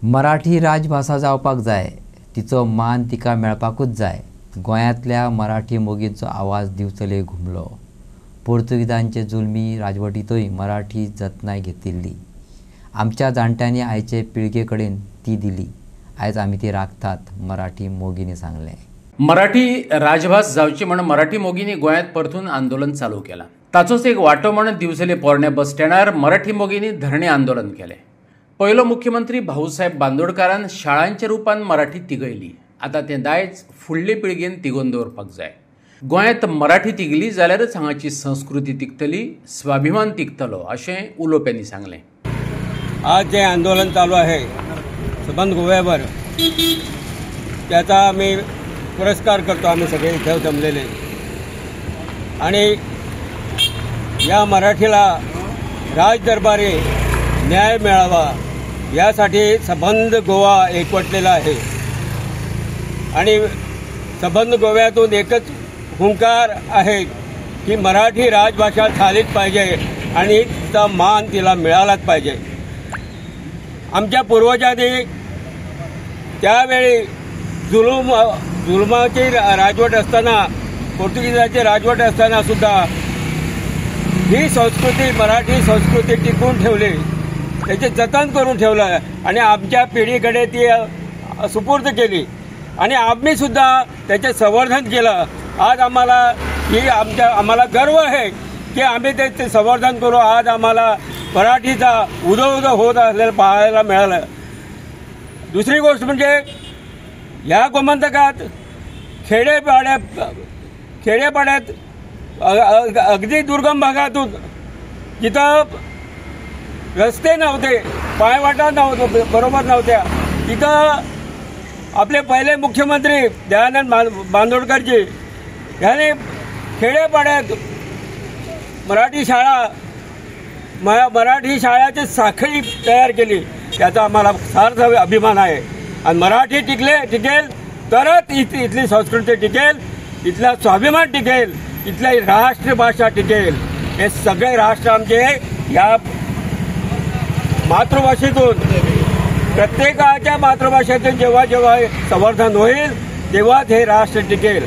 मराठी राजभाषा जावपाक जाय, तिचो मान तिका मेळपाकूच जाय। गोंयांतल्या मराठी मोगींचो आवाज दिवचले घुमलो। पोर्तुगीजांचे जुलमी राजवटींतूय मराठी जतनाय घेतिल्ली। आमच्या जाणट्यांनी आयचे पिळगे कडेन ती दिली। आयज आमी ती राखतात, मराठी मोगींनी सांगलें। मराठी राजभास जावची म्हण मराठी मोगींनी गोंयांत परतून आंदोलन चालू केलां। ताचोच एक वांटो म्हण दिवचले पोरण्या बस स्टँडार मराठी मोगींनी धरणे आंदोलन केलें। पयलो मुख्यमंत्री भाऊसाहेब बांदोडकारान शाळांच्या रुपान मराठी तिगयली। आतां तें दायज फुडले पिळगेन तिगोवन दवरपाक जाय। गोंयांत मराठी तिगली जाल्यारच हांगाची संस्कृती तिगतली, स्वाभिमान तिगतलो अशें उलोवप्यांनी सांगलें। आज जे आंदोलन चालू आहे सबंध गोव्याभर, त्याचा आम्ही पुरस्कार करतो। आम्ही सगळे इथे जमलेले आणि या मराठीला राजदरबारी न्याय मिळावा यासाठी सबंध गोवा एकवटलेला आहे आणि सबंध गोव्यातून एकच हुंकार आहे की मराठी राजभाषा झालीच पाहिजे आणि तिचा मान तिला मिळालाच पाहिजे। आमच्या पूर्वजांनी त्यावेळी जुलमाची राजवट असताना, पोर्तुगीजाची राजवट असताना सुद्धा ही संस्कृती, मराठी संस्कृती टिकवून ठेवली, त्याचे जतन करून ठेवलं आणि आमच्या पिढीकडे ती सुपूर्द केली आणि आम्ही सुद्धा त्याचे संवर्धन केलं। आज आम्हाला गर्व आहे की आम्ही त्याचे संवर्धन करू। आज आम्हाला मराठीचा उदो होत असलेलं पाहायला मिळालं। दुसरी गोष्ट म्हणजे या गोमंतकात खेडेपाड्यात अगदी दुर्गम भागातून जिथं रस्ते नव्हते, पायवाटा बरोबर नव्हत्या, तिथं आपले पहिले मुख्यमंत्री दयानंद बांदोडकरजी यांनी खेडेपाड्यात मराठी शाळाची साखळी तयार केली। त्याचा आम्हाला सार्थ अभिमान आहे आणि मराठी टिकेल तरच इथली संस्कृती टिकेल, इथला स्वाभिमान टिकेल, इथली राष्ट्रभाषा टिकेल। हे सगळे राष्ट्र आमचे या मातृभाषेतून, प्रत्येकाच्या मातृभाषेतून जेव्हा संवर्धन होईल तेव्हाच हे राष्ट्र टिकेल।